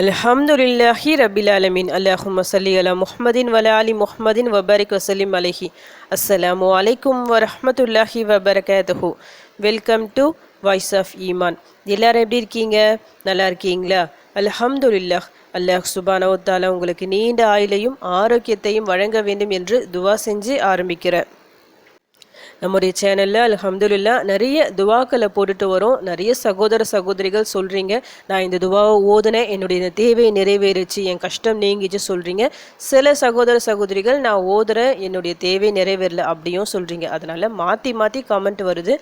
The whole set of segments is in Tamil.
அல்ஹம்துலில்லாஹி ரபில் ஆலமீன். அல்லாஹும்ம ஸல்லி அலா முஹம்மதின் வ அலா ஆலி முஹம்மதின் வ பாரிக் வஸல்லிம் அலைஹி. அஸ்ஸலாமு அலைக்கும் வரஹ்மத்துல்லாஹி வபரகாத்துஹு. வெல்கம் டு வாய்ஸ் ஆஃப் ஈமான். எல்லாரும் எப்படி இருக்கீங்க? நல்லா இருக்கீங்களா? அல்ஹம்துலில்லாஹ். அல்லாஹ் சுப்ஹானஹு வ தஆலா உங்களுக்கு நீண்ட ஆயுளையும் ஆரோக்கியத்தையும் வழங்க வேண்டும் என்று துவா செஞ்சு ஆரம்பிக்கிறேன். நம்முடைய சேனலில் அல்ஹம்துலில்லாஹ் நிறைய துவாக்களை போட்டுட்டு வரோம். நிறைய சகோதர சகோதரிகள் சொல்கிறீங்க, நான் இந்த துவாவை ஓதுனேன், என்னுடைய தேவை நிறைவேறிச்சு, என் கஷ்டம் நீங்கிச்சு சொல்கிறீங்க. சில சகோதர சகோதரிகள் நான் ஓதுறேன், என்னுடைய தேவை நிறைவேறல அப்படியும் சொல்கிறீங்க. அதனால் மாற்றி மாற்றி கமெண்ட் வருது.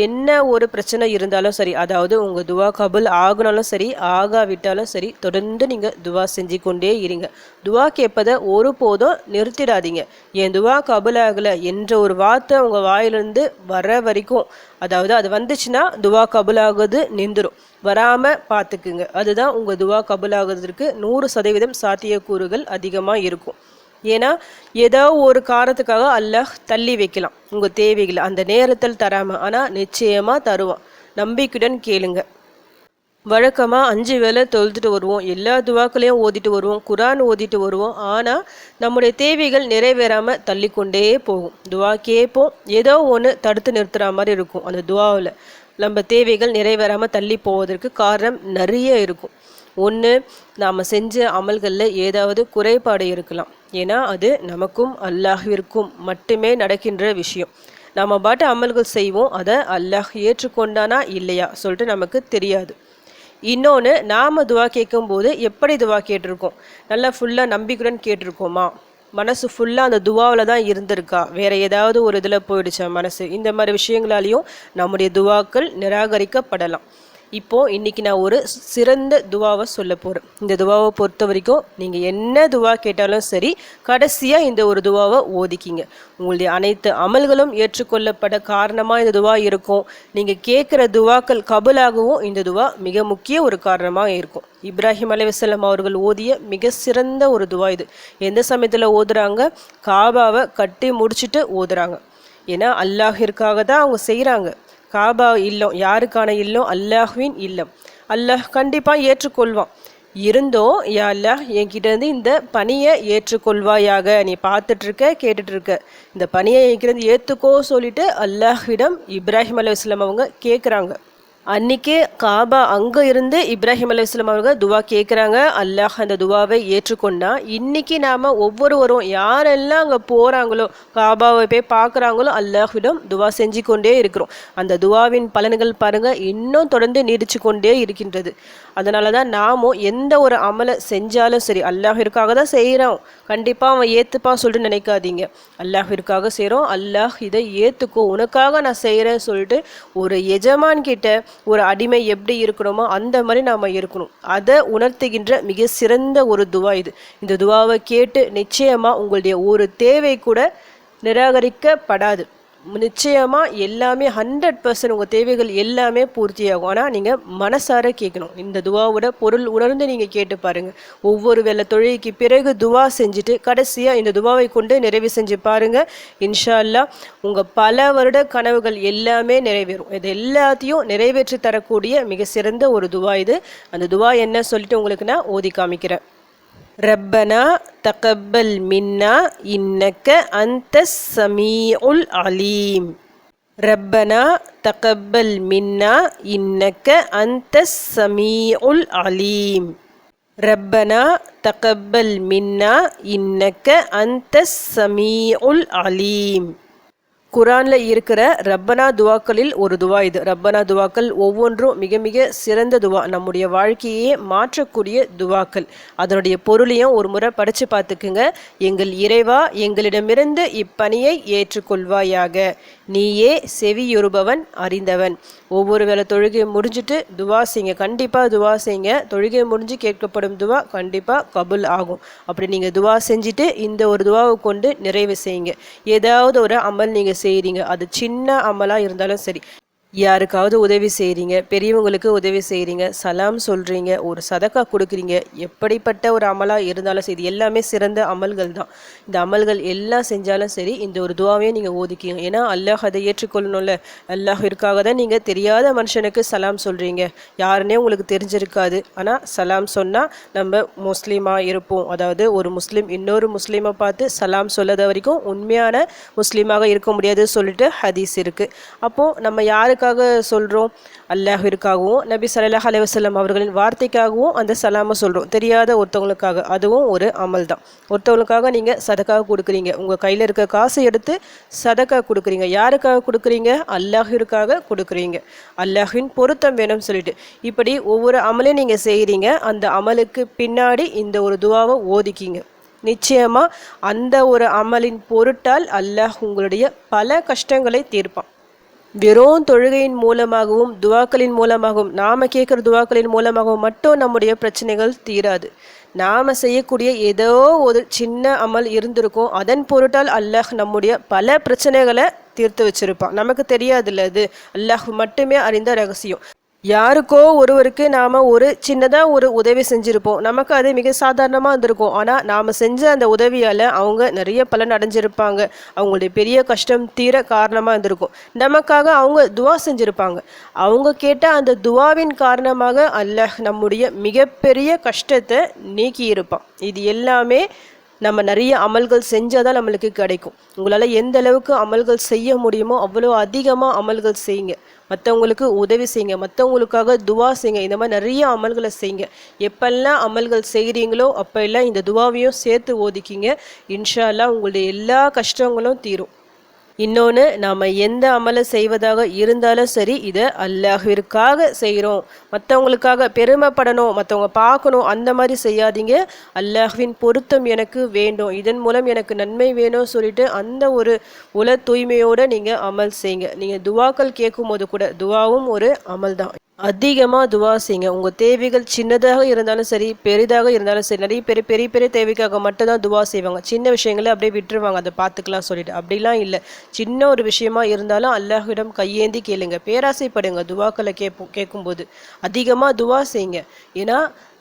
என்ன ஒரு பிரச்சனை இருந்தாலும் சரி, அதாவது உங்கள் துவா கபுல் ஆகினாலும் சரி ஆகாவிட்டாலும் சரி, தொடர்ந்து நீங்கள் துவா செஞ்சு கொண்டே இருங்க. துவா கேட்பதை ஒருபோதும் நிறுத்திடாதீங்க. என் துவா கபுல் ஆகலை என்ற ஒரு வார்த்தை உங்கள் வாயிலிருந்து வர வரைக்கும், அதாவது அது வந்துச்சுன்னா துவா கபுல் ஆகுது நின்றுடும். வராமல் பார்த்துக்குங்க. அதுதான் உங்கள் துவா கபுல் ஆகுறதுக்கு 100% சாத்தியக்கூறுகள் அதிகமாக இருக்கும். ஏன்னா ஏதோ ஒரு காரணத்துக்காக அல்லாஹ் தள்ளி வைக்கலாம் உங்கள் தேவைகளை, அந்த நேரத்தில் தராமல், ஆனால் நிச்சயமாக தருவான். நம்பிக்கையுடன் கேளுங்க. வழக்கமாக 5 வேளை தொழுதுட்டு வருவோம், எல்லா துவாக்களையும் ஓதிட்டு வருவோம், குரான் ஓதிட்டு வருவோம். ஆனால் நம்முடைய தேவைகள் நிறைவேறாமல் தள்ளிக்கொண்டே போகும். துவா கேட்போம், ஏதோ ஒன்று தடுத்து நிறுத்துகிற மாதிரி இருக்கும். அந்த துவாவில் நம்ம தேவைகள் நிறைவேறாமல் தள்ளி போவதற்கு காரணம் நிறைய இருக்கும். ஒன்று, நாம் செஞ்ச அமல்களில் ஏதாவது குறைபாடு இருக்கலாம். ஏன்னா அது நமக்கும் அல்லாஹ்விற்கும் மட்டுமே நடக்கின்ற விஷயம். நம்ம பாட்டு அமல்கள் செய்வோம், அதை அல்லாஹ் ஏற்றுக்கொண்டானா இல்லையா சொல்லிட்டு நமக்கு தெரியாது. இன்னொன்று, நாம் துவா கேட்கும்போது எப்படி துவா கேட்டிருக்கோம், நல்லா ஃபுல்லாக நம்பிக்கையுடன் கேட்டிருக்கோமா, மனசு ஃபுல்லாக அந்த துவாவில் தான் இருந்திருக்கா, வேறு ஏதாவது ஒரு இதில் போயிடுச்சா மனசு, இந்த மாதிரி விஷயங்களாலையும் நம்முடைய துவாக்கள் நிராகரிக்கப்படலாம். இப்போது இன்றைக்கி நான் ஒரு சிறந்த துவாவை சொல்ல போகிறேன். இந்த துவாவை பொறுத்த வரைக்கும் நீங்கள் என்ன துவா கேட்டாலும் சரி, கடைசியாக இந்த ஒரு துவாவை ஓதிக்கிங்க. உங்களுடைய அனைத்து அமல்களும் ஏற்றுக்கொள்ளப்பட காரணமாக இந்த துவா இருக்கும். நீங்கள் கேட்குற துவாக்கள் கபுலாகவும் இந்த துவா மிக முக்கிய ஒரு காரணமாக இருக்கும். இப்ராஹிம் அலைஹிஸ்ஸலாம் அவர்கள் ஓதிய மிக சிறந்த ஒரு துவா இது. எந்த சமயத்தில் ஓதுறாங்க? காபாவை கட்டி முடிச்சுட்டு ஓதுறாங்க. ஏன்னா அல்லாஹிற்காக தான் அவங்க செய்கிறாங்க. காபா இல்லம் யாருக்கான இல்லம்? அல்லாஹ்வின் இல்லம். அல்லாஹ் கண்டிப்பாக ஏற்றுக்கொள்வான். இருந்தோம் யா அல்லாஹ் என்கிட்டேருந்து இந்த பணியை ஏற்றுக்கொள்வாயாக, நீ பார்த்துட்ருக்க கேட்டுட்ருக்க, இந்த பணியை என்கிட்டேருந்து ஏற்றுக்கோ சொல்லிட்டு அல்லாஹ்விடம் இப்ராஹிம் அலைஹிஸ்ஸலாம் அவங்க கேட்குறாங்க. அன்றைக்கே காபா அங்கே இருந்து இப்ராஹிம் அலைஹிஸ்ஸலாம் அவர்கள் துவா கேட்குறாங்க. அல்லாஹ் அந்த துவாவை ஏற்றுக்கொண்டா. இன்றைக்கி நாம் ஒவ்வொருவரும் யாரெல்லாம் அங்கே போகிறாங்களோ, காபாவை போய் பார்க்குறாங்களோ, அல்லாஹ்விடம் துவா செஞ்சு கொண்டே இருக்கிறோம். அந்த துவாவின் பலன்கள் பாருங்கள் இன்னும் தொடர்ந்து நீடிச்சு கொண்டே இருக்கின்றது. அதனால தான் நாமும் எந்த ஒரு அமலை செஞ்சாலும் சரி, அல்லாஹிற்காக தான் செய்கிறோம், கண்டிப்பாக அவன் ஏற்றுப்பான் சொல்லிட்டு நினைக்காதீங்க. அல்லாஹிற்காக செய்கிறோம், அல்லாஹ் இதை ஏற்றுக்கோ, உனக்காக நான் செய்கிறேன்னு சொல்லிட்டு ஒரு எஜமான் கிட்ட ஒரு அடிமை எப்படி இருக்கணுமோ அந்த மாதிரி நாம் இருக்கணும். அதை உணர்த்துகின்ற மிக சிறந்த ஒரு துவா இது. இந்த துவாவை கேட்டு நிச்சயமாக உங்களுடைய ஒரு தேவை கூட நிராகரிக்கப்படாது. நிச்சயமாக எல்லாமே 100% உங்கள் தேவைகள் எல்லாமே பூர்த்தியாகும். ஆனால் நீங்கள் மனசார கேட்கணும். இந்த துவாவோட பொருள் உணர்ந்து நீங்கள் கேட்டு பாருங்கள். ஒவ்வொரு வேளை தொழுகைக்கு பிறகு துவா செஞ்சுட்டு கடைசியாக இந்த துவாவை கொண்டு நிறைவு செஞ்சு பாருங்கள். இன்ஷா அல்லாஹ் உங்கள் பல வருட கனவுகள் எல்லாமே நிறைவேறும். இது எல்லாத்தையும் நிறைவேற்றி தரக்கூடிய மிக சிறந்த ஒரு துவா இது. அந்த துவா என்ன சொல்லிட்டு உங்களுக்கு நான் ஓதி காமிக்கிறேன். ரப்பனா தகப்பல் மின்னா இன்னக்க அன்தஸ் ஸமீஉல் அலீம். ரப்பனா தகப்பல் மின்னா இன்னக்க அன்தஸ் ஸமீஉல் அலீம். ரப்பனா தகப்பல் மின்னா இன்னக்க அன்தஸ் ஸமீஉல் அலீம். குரானில் இருக்கிற ரப்பனா துவாக்களில் ஒரு துவா இது. ரப்பனா துவாக்கள் ஒவ்வொன்றும் மிக மிக சிறந்த துவா, நம்முடைய வாழ்க்கையே மாற்றக்கூடிய துவாக்கள். அதனுடைய பொருளையும் ஒரு முறை படித்து பார்த்துக்குங்க. எங்கள் இறைவா, எங்களிடமிருந்து இப்பணியை ஏற்றுக்கொள்வாயாக, நீயே செவியுறுபவன் அறிந்தவன். ஒவ்வொரு வேளை தொழுகை முடிஞ்சுட்டு துவா செய்யுங்க. கண்டிப்பாக துவா செய்யுங்க. தொழுகை முடிஞ்சு கேட்கப்படும் துவா கண்டிப்பாக கபுல் ஆகும். அப்படி நீங்கள் துவா செஞ்சுட்டு இந்த ஒரு துவாவை கொண்டு நிறைவு செய்யுங்க. ஏதாவது ஒரு அமல் நீங்கள் செய்கிறீங்க, அது சின்ன அமலாக இருந்தாலும் சரி, யாருக்காவது உதவி செய்கிறீங்க, பெரியவங்களுக்கு உதவி செய்கிறீங்க, சலாம் சொல்கிறீங்க, ஒரு சதக்கா கொடுக்குறீங்க, எப்படிப்பட்ட ஒரு அமலாக இருந்தாலும் சரி, இது எல்லாமே சிறந்த அமல்கள் தான். இந்த அமல்கள் எல்லாம் செஞ்சாலும் சரி, இந்த ஒரு துவாவையும் நீங்கள் ஓதிக்கிங்க. ஏன்னா அல்லாஹ் அதை ஏற்றுக்கொள்ளணும்ல. அல்லாஹிற்காக தான் நீங்கள் தெரியாத மனுஷனுக்கு சலாம் சொல்கிறீங்க. யாருன்னே உங்களுக்கு தெரிஞ்சிருக்காது, ஆனால் சலாம் சொன்னால் நம்ம முஸ்லீமாக இருப்போம். அதாவது ஒரு முஸ்லீம் இன்னொரு முஸ்லீமை பார்த்து சலாம் சொல்லாத வரைக்கும் உண்மையான முஸ்லீமாக இருக்க முடியாது சொல்லிட்டு ஹதீஸ் இருக்குது. அப்போது நம்ம யாருக்கு சொல்கிறோம்? அல்லாஹ்விற்காகவும் நபி ஸல்லல்லாஹு அலைஹி வஸல்லம் அவர்களின் வார்த்தைக்காகவும் அந்த சலாமை சொல்கிறோம். தெரியாத ஒருத்தவங்களுக்காக, அதுவும் ஒரு அமல் தான். ஒருத்தவங்களுக்காக நீங்கள் சதக்கா கொடுக்குறீங்க, உங்கள் கையில் இருக்க காசு எடுத்து சதக்கா கொடுக்குறீங்க. யாருக்காக கொடுக்குறீங்க? அல்லாஹ்விற்காக கொடுக்குறீங்க. அல்லாஹ்வின் பொருத்தம் வேணும்னு சொல்லிட்டு இப்படி ஒவ்வொரு அமலையும் நீங்கள் செய்கிறீங்க. அந்த அமலுக்கு பின்னாடி இந்த ஒரு துவாவை ஓதிக்கிங்க. நிச்சயமாக அந்த ஒரு அமலின் பொருட்டால் அல்லாஹ் உங்களுடைய பல கஷ்டங்களை தீர்ப்பான். வெறும் தொழுகையின் மூலமாகவும் துவாக்களின் மூலமாகவும் நாம் கேட்குற துவாக்களின் மூலமாகவும் மட்டும் நம்முடைய பிரச்சனைகள் தீராது. நாம் செய்யக்கூடிய ஏதோ ஒரு சின்ன அமல் இருந்திருக்கும், அதன் பொருட்டால் அல்லாஹ் நம்முடைய பல பிரச்சனைகளை தீர்த்து வச்சிருப்பான். நமக்கு தெரியாதுல்ல, அது அல்லாஹ் மட்டுமே அறிந்த ரகசியம். யாருக்கோ ஒருவருக்கு நாம் ஒரு சின்னதாக ஒரு உதவி செஞ்சுருப்போம், நமக்கு அது மிக சாதாரணமாக இருந்திருக்கும். ஆனால் நாம் செஞ்ச அந்த உதவியால் அவங்க நிறைய பலன் அடைஞ்சிருப்பாங்க, அவங்களுடைய பெரிய கஷ்டம் தீர காரணமாக இருந்திருக்கும். நமக்காக அவங்க துவா செஞ்சுருப்பாங்க, அவங்க கேட்ட அந்த துவாவின் காரணமாக அல்லாஹ் நம்முடைய மிகப்பெரிய கஷ்டத்தை நீக்கி இருப்பான். இது எல்லாமே நம்ம நிறைய அமல்கள் செஞ்சால் தான் நம்மளுக்கு கிடைக்கும். உங்களால் எந்த அளவுக்கு அமல்கள் செய்ய முடியுமோ அவ்வளோ அதிகமாக அமல்கள் செய்யுங்க. மற்றவங்களுக்கு உதவி செய்யுங்க, மற்றவங்களுக்காக துவா செய்யுங்க. இந்த மாதிரி நிறைய அமல்களை செய்யுங்க. எப்பெல்லாம் அமல்கள் செய்கிறீங்களோ அப்போல்லாம் இந்த துவாவையும் சேர்த்து ஓதிக்கிங்க. இன்ஷா அல்லாஹ் உங்களுடைய எல்லா கஷ்டங்களும் தீரும். இன்னொன்று, நாம் எந்த அமலை செய்வதாக இருந்தாலும் சரி, இதை அல்லாஹ்விற்காக செய்கிறோம், மற்றவங்களுக்காக பெருமைப்படணும், மற்றவங்க பார்க்கணும், அந்த மாதிரி செய்யாதீங்க. அல்லாஹ்வின் பொருத்தம் எனக்கு வேண்டும், இதன் மூலம் எனக்கு நன்மை வேணும் சொல்லிட்டு அந்த ஒரு உல தூய்மையோடு நீங்கள் அமல் செய்யுங்க. நீங்கள் துவாக்கள் கேட்கும் போது கூட, துவாவும் ஒரு அமல் தான். அதிகமாக துவா செய்யுங்க. உங்கள் தேவைகள் சின்னதாக இருந்தாலும் சரி, பெரிதாக இருந்தாலும் சரி. நிறைய பேர் பெரிய பெரிய தேவைக்காக மட்டும்தான் துவா செய்வாங்க, சின்ன விஷயங்களை அப்படியே விட்டுருவாங்க, அதை பார்த்துக்கலாம் சொல்லிட்டு. அப்படிலாம் இல்லை. சின்ன ஒரு விஷயமா இருந்தாலும் அல்லாஹ்விடம் கையேந்தி கேளுங்க, பேராசைப்படுங்க. துவாக்களை கேட்கும்போது அதிகமாக துவா செய்யுங்க. ஏன்னா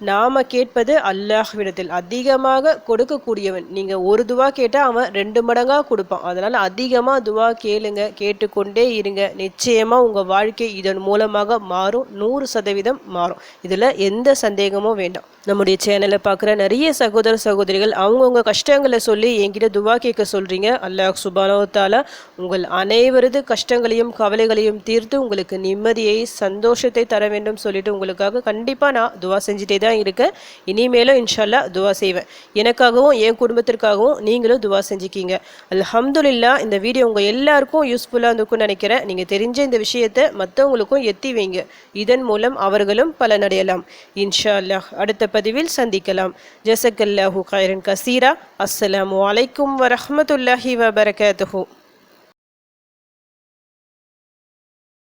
நாம் கேட்பது அல்லாஹ்விடத்தில் அதிகமாக கொடுக்கக்கூடியவன். நீங்கள் ஒரு துவா கேட்டால் அவன் 2 மடங்காக கொடுப்பான். அதனால் அதிகமாக துவா கேளுங்க, கேட்டுக்கொண்டே இருங்க. நிச்சயமாக உங்கள் வாழ்க்கை இதன் மூலமாக மாறும், 100% மாறும். இதில் எந்த சந்தேகமும் வேண்டாம். நம்முடைய சேனலை பார்க்குற நிறைய சகோதர சகோதரிகள் அவங்கவுங்க கஷ்டங்களை சொல்லி என்கிட்ட துவா கேட்க சொல்கிறீங்க. அல்லாஹ் சுப்ஹானஹு வ தஆலா உங்கள் அனைவரது கஷ்டங்களையும் கவலைகளையும் தீர்த்து உங்களுக்கு நிம்மதியை சந்தோஷத்தை தர வேண்டும் சொல்லிட்டு உங்களுக்காக கண்டிப்பாக நான் துவா செஞ்சுட்டே தான் இருக்கேன். இனிமேலும் இன்ஷா அல்லாஹ் துவா செய்வேன். எனக்காகவும் என் குடும்பத்திற்காகவும் நீங்களும் துவா செஞ்சுக்கிங்க. அல்ஹம்துலில்லாஹ். இந்த வீடியோ உங்கள் எல்லாருக்கும் யூஸ்ஃபுல்லாக இருந்திருக்கும்னு நினைக்கிறேன். நீங்கள் தெரிஞ்ச இந்த விஷயத்தை மற்றவங்களுக்கும் எத்தி வைங்க, இதன் மூலம் அவர்களும் பலனடையலாம். இன்ஷா அல்லாஹ். அடுத்த பதிவில் சந்திக்கலாம். ஜஸக்கல்லாஹு கைரன் கசீரா. அஸ்ஸலாமு அலைக்கும் வரஹ்மத்துல்லாஹி வபரகாத்துஹு.